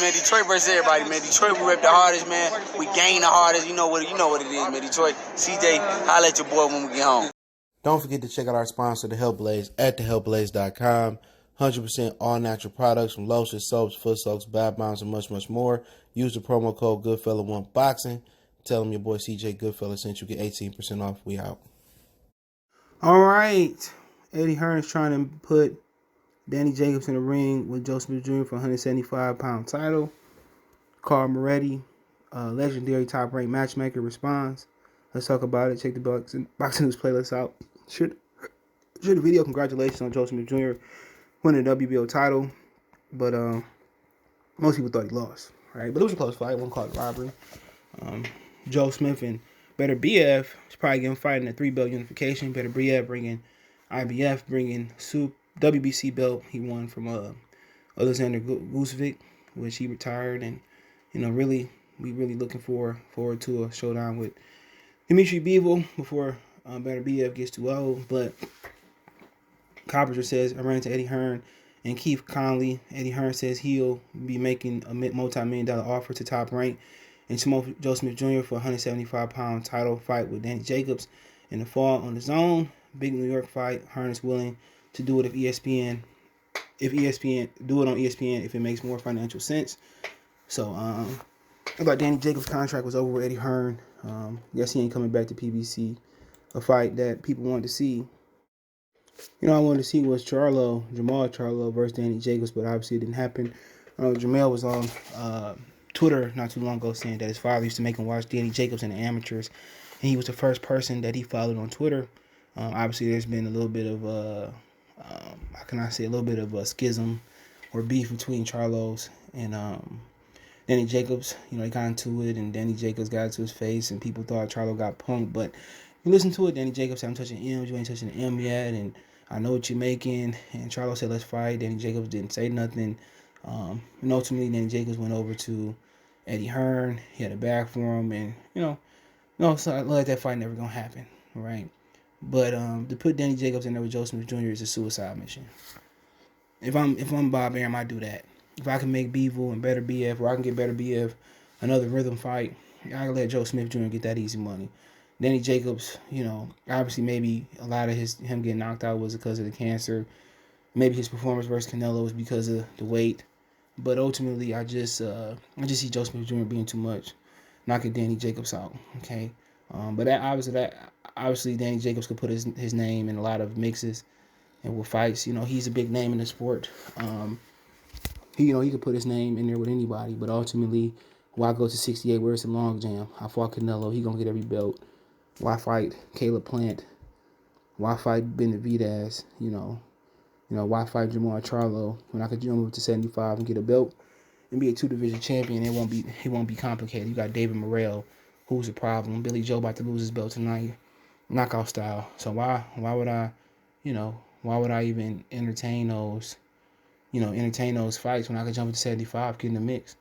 man. Detroit versus everybody, man. Detroit, we rep the hardest, man. We gain the hardest. You know what it is, man. Detroit, CJ, holla at your boy when we get home. Don't forget to check out our sponsor, The Health Blaze, at thehealthblaze.com. 100% all natural products from lotions, soaps, foot soaks, bath bombs, and much, much more. Use the promo code Goodfella1Boxing. Tell them your boy CJ Goodfella sent you. Get 18% off. We out. All right. Eddie Hearn is trying to put Danny Jacobs in the ring with Joe Smith Jr. for 175-pound title. Carl Moretti, legendary top-ranked matchmaker, responds. Let's talk about it. Check the Boxing News playlist out. Share the video. Congratulations on Joe Smith Jr. winning the WBO title. But most people thought he lost, right? But it was a close fight. One called robbery. Joe Smith and Better BF is probably going to fight in the 3-belt unification. Better BF bringing IBF, bringing WBC belt he won from Alexander Gusevich, which he retired. And, we really looking forward to a showdown with Dimitri Bivol before Better BF gets too old. But Coppinger says, I ran into Eddie Hearn and Keith Conley. Eddie Hearn says he'll be making a multi-million-dollar offer to Top Rank and smoke Joe Smith Jr. for a 175-pound title fight with Danny Jacobs in the fall on the Zone. Big New York fight. Hearn is willing to do it if ESPN do it on ESPN if it makes more financial sense. So I thought Danny Jacobs' contract was over with Eddie Hearn. Guess he ain't coming back to PBC. A fight that people wanted to see. I wanted to see was Jamal Charlo versus Danny Jacobs, but obviously it didn't happen. Jamal was on Twitter not too long ago saying that his father used to make him watch Danny Jacobs and the amateurs, and he was the first person that he followed on Twitter. Obviously, there's been a little bit of a little bit of a schism or beef between Charlos and Danny Jacobs. He got into it, and Danny Jacobs got into his face, and people thought Charlo got punked. But you listen to it, Danny Jacobs said, I'm touching M's, you ain't touching the M yet, and I know what you're making. And Charlo said, let's fight. Danny Jacobs didn't say nothing. And ultimately, Danny Jacobs went over to Eddie Hearn. He had a bag for him, and so I like that fight never gonna happen, right? But to put Danny Jacobs in there with Joe Smith Jr. is a suicide mission. If I'm Bob Arum, I do that. If I can make Bivol and Better BF, or I can get Better BF another rhythm fight, I can let Joe Smith Jr. get that easy money. Danny Jacobs, obviously maybe a lot of him getting knocked out was because of the cancer. Maybe his performance versus Canelo was because of the weight. But ultimately, I just see Joe Smith Jr. being too much, knocking Danny Jacobs out. Okay, but obviously Danny Jacobs could put his name in a lot of mixes and with fights. He's a big name in the sport. He could put his name in there with anybody. But ultimately, why go to 68? Where's the long jam? I fought Canelo. He gonna get every belt. Why fight Caleb Plant? Why fight Benavidez? Why fight Jamal Charlo when I could jump up to 75 and get a belt and be a 2-division champion? It won't be complicated. You got David Morrell, who's a problem. Billy Joe about to lose his belt tonight, knockout style. So why would I even entertain those fights when I could jump up to 75, get in the mix,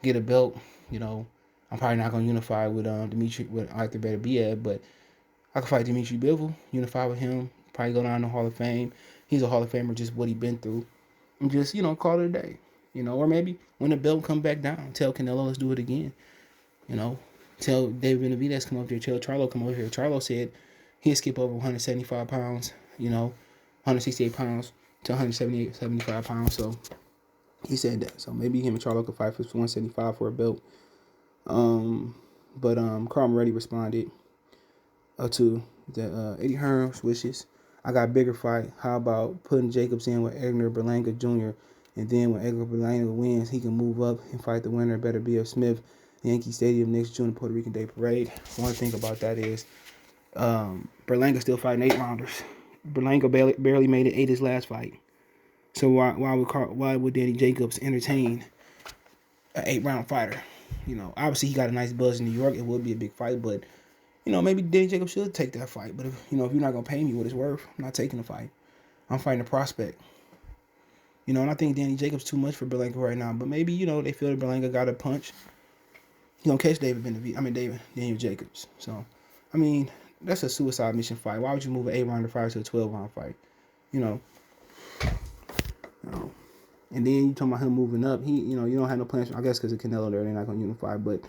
get a belt? I'm probably not gonna unify with Arthur Better BF, but I could fight Dimitri Bivol, unify with him, probably go down to the Hall of Fame. He's a Hall of Famer, just what he been through. And just, call it a day. Or maybe when the belt come back down, tell Canelo, let's do it again. Tell David Benavidez, come over here. Tell Charlo, come over here. Charlo said he'd skip over 175 pounds, 168 pounds to 75 pounds. So he said that. So maybe him and Charlo could fight for 175 for a belt. But Carl Moretti responded to the Eddie Hearn's wishes. I got a bigger fight. How about putting Jacobs in with Edgar Berlanga Jr. And then when Edgar Berlanga wins, he can move up and fight the winner, Better BF Smith, Yankee Stadium next June, Puerto Rican Day Parade. One thing about that is Berlanga still fighting 8-rounders. Berlanga barely made it 8 his last fight. So why would Danny Jacobs entertain an 8-round fighter? Obviously he got a nice buzz in New York. It would be a big fight, but maybe Danny Jacobs should take that fight. But if you're not gonna pay me what it's worth, I'm not taking the fight. I'm fighting a prospect. And I think Danny Jacobs too much for Berlanga right now. But maybe they feel that Berlanga got a punch. He gonna catch Daniel Jacobs. So, that's a suicide mission fight. Why would you move an 8-rounder fight to a 12-round fight? And then you talking about him moving up. You don't have no plans. I guess because of Canelo there, they're not going to unify. But,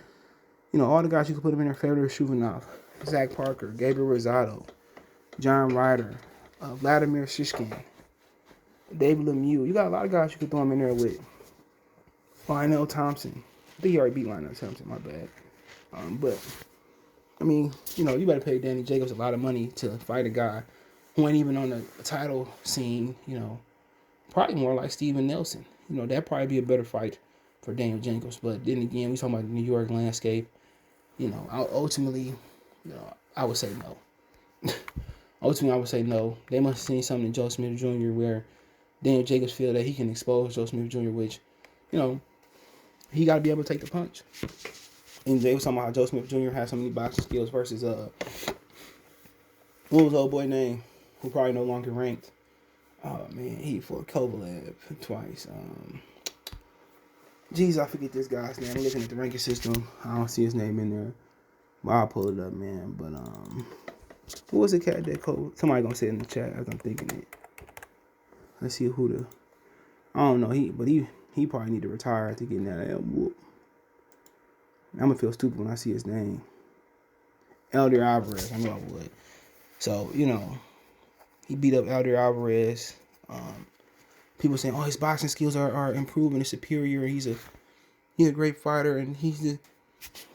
all the guys you could put him in there, Fedor Shuvanov, Zach Parker, Gabriel Rosado, John Ryder, Vladimir Shishkin, David Lemieux. You got a lot of guys you could throw him in there with. Lionel Thompson. I think he already beat Lionel Thompson, my bad. But, I mean, you better pay Danny Jacobs a lot of money to fight a guy who ain't even on the title scene, probably more like Steven Nelson. That'd probably be a better fight for Daniel Jacobs. But then again, we talking about the New York landscape. Ultimately, I would say no. Ultimately, I would say no. They must have seen something in Joe Smith Jr. where Daniel Jacobs feel that he can expose Joe Smith Jr., which, he got to be able to take the punch. And Jay was talking about how Joe Smith Jr. has so many boxing skills versus, what was the old boy name? Who probably no longer ranked. Oh, man, he fought Kovalev twice. I forget this guy's name. I'm looking at the ranking system. I don't see his name in there. But I'll pull it up, man. But, who was the cat that code? Somebody gonna say it in the chat as I'm thinking it. Let's see who I don't know. He probably need to retire after getting that whoop. I'm gonna feel stupid when I see his name. Elder Alvarez. I know I would. So, he beat up Elder Alvarez. People saying, his boxing skills are improving and superior. He's a great fighter, and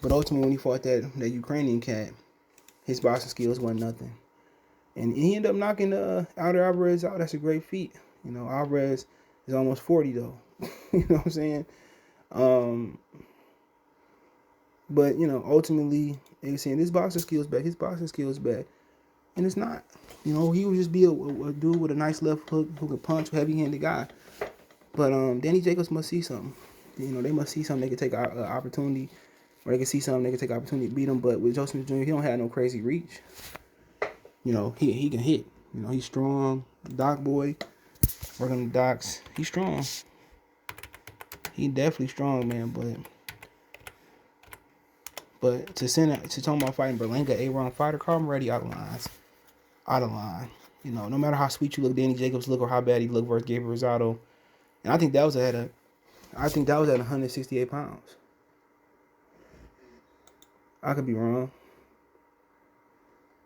but ultimately when he fought that Ukrainian cat, his boxing skills wasn't nothing. And he ended up knocking Elder Alvarez out. That's a great feat. Alvarez is almost 40 though. You know what I'm saying? But ultimately they were saying his boxing skills back. And it's not. He would just be a dude with a nice left hook who could punch, heavy-handed guy. But Danny Jacobs must see something. They must see something they could take an opportunity, or they could see something they could take opportunity to beat him. But with Joseph Jr., he don't have no crazy reach. He can hit. He's strong. Dock boy, working the docks. He's strong. He definitely strong, man. But to talk about fighting Berlanga, A-round fighter, Carl Moretti out of line. No matter how sweet you look, Danny Jacobs look, or how bad he look versus Gabriel Rosado. And I think that was at 168 pounds. I could be wrong.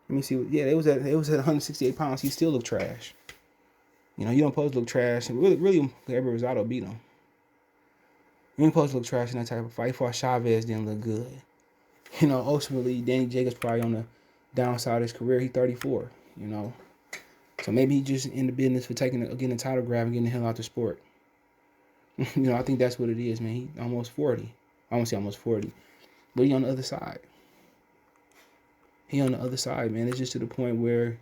Let me see. Yeah, it was at 168 pounds. He still looked trash. You don't supposed to look trash. And really, Gabriel Rosado beat him. You ain't supposed to look trash in that type of fight. He fought Chavez, didn't look good. Ultimately, Danny Jacobs probably on the downside of his career. He's 34, So maybe he just in the business for getting a title grab and getting the hell out the sport. I think that's what it is, man. He almost 40. I won't say almost 40. But he on the other side. Man. It's just to the point where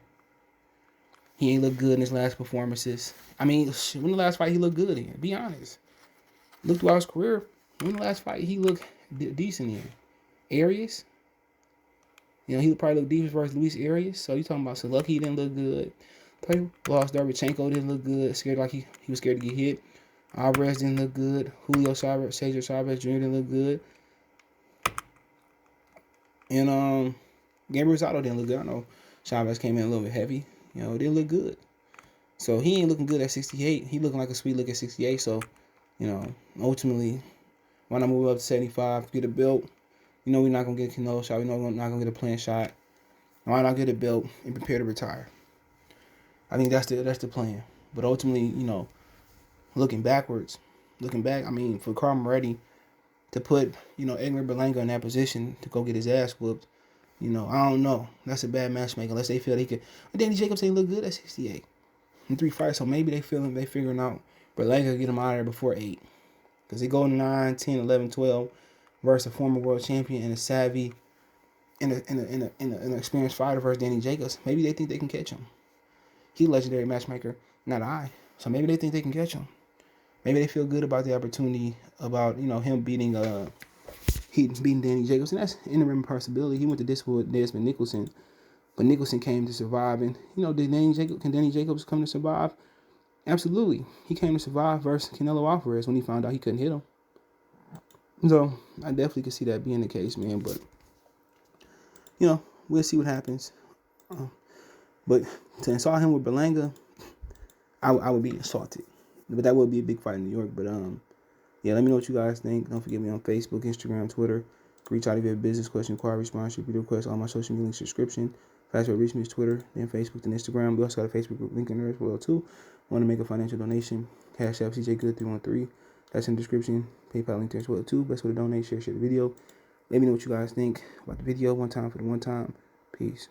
he ain't look good in his last performances. I mean, when the last fight he looked good in? Be honest. Look throughout his career. When the last fight he looked decent in? Arias? He probably looked decent versus Luis Arias. So you talking about Saluki, he didn't look good. Lost Derbychenko didn't look good. Scared like he was scared to get hit. Alvarez didn't look good. Julio Chavez, Cesar Chavez Jr. didn't look good. And Gabriel Rosado didn't look good. I know Chavez came in a little bit heavy. It didn't look good. So he ain't looking good at 68. He looking like a sweet look at 68. So, ultimately, why not move up to 75, get a belt? We're not going to get a Canelo shot. We know we're not going to get a planned shot. Why not get a belt and prepare to retire? I think that's the plan. But ultimately, looking back, I mean, for Carl Moretti to put, Edgar Berlanga in that position to go get his ass whooped, I don't know. That's a bad matchmaker unless they feel they could. Danny Jacobs ain't look good at 68 in 3 fights, so maybe they figuring out Berlanga get him out of there before 8. Because they go 9, 10, 11, 12 versus a former world champion and a savvy and an experienced fighter versus Danny Jacobs. Maybe they think they can catch him. He's a legendary matchmaker, not I. So maybe they think they can catch him. Maybe they feel good about the opportunity, about him beating Danny Jacobs, and that's interim possibility. He went to this with Desmond Nicholson, but Nicholson came to survive, and can Danny Jacobs come to survive? Absolutely, he came to survive versus Canelo Alvarez when he found out he couldn't hit him. So I definitely could see that being the case, man. But we'll see what happens. But to insult him with Berlanga, I would be insulted. But that would be a big fight in New York. But yeah, let me know what you guys think. Don't forget me on Facebook, Instagram, Twitter. Reach out if you have a business question, inquiry, sponsorship, video request, all my social media links, subscription. Fast way to reach me is Twitter, then Facebook, then Instagram. We also got a Facebook group link in there as well too. Want to make a financial donation? Cash App CJGood313. That's in the description. PayPal link there as well too. Best way to donate, share the video. Let me know what you guys think about the video. One time for the one time. Peace.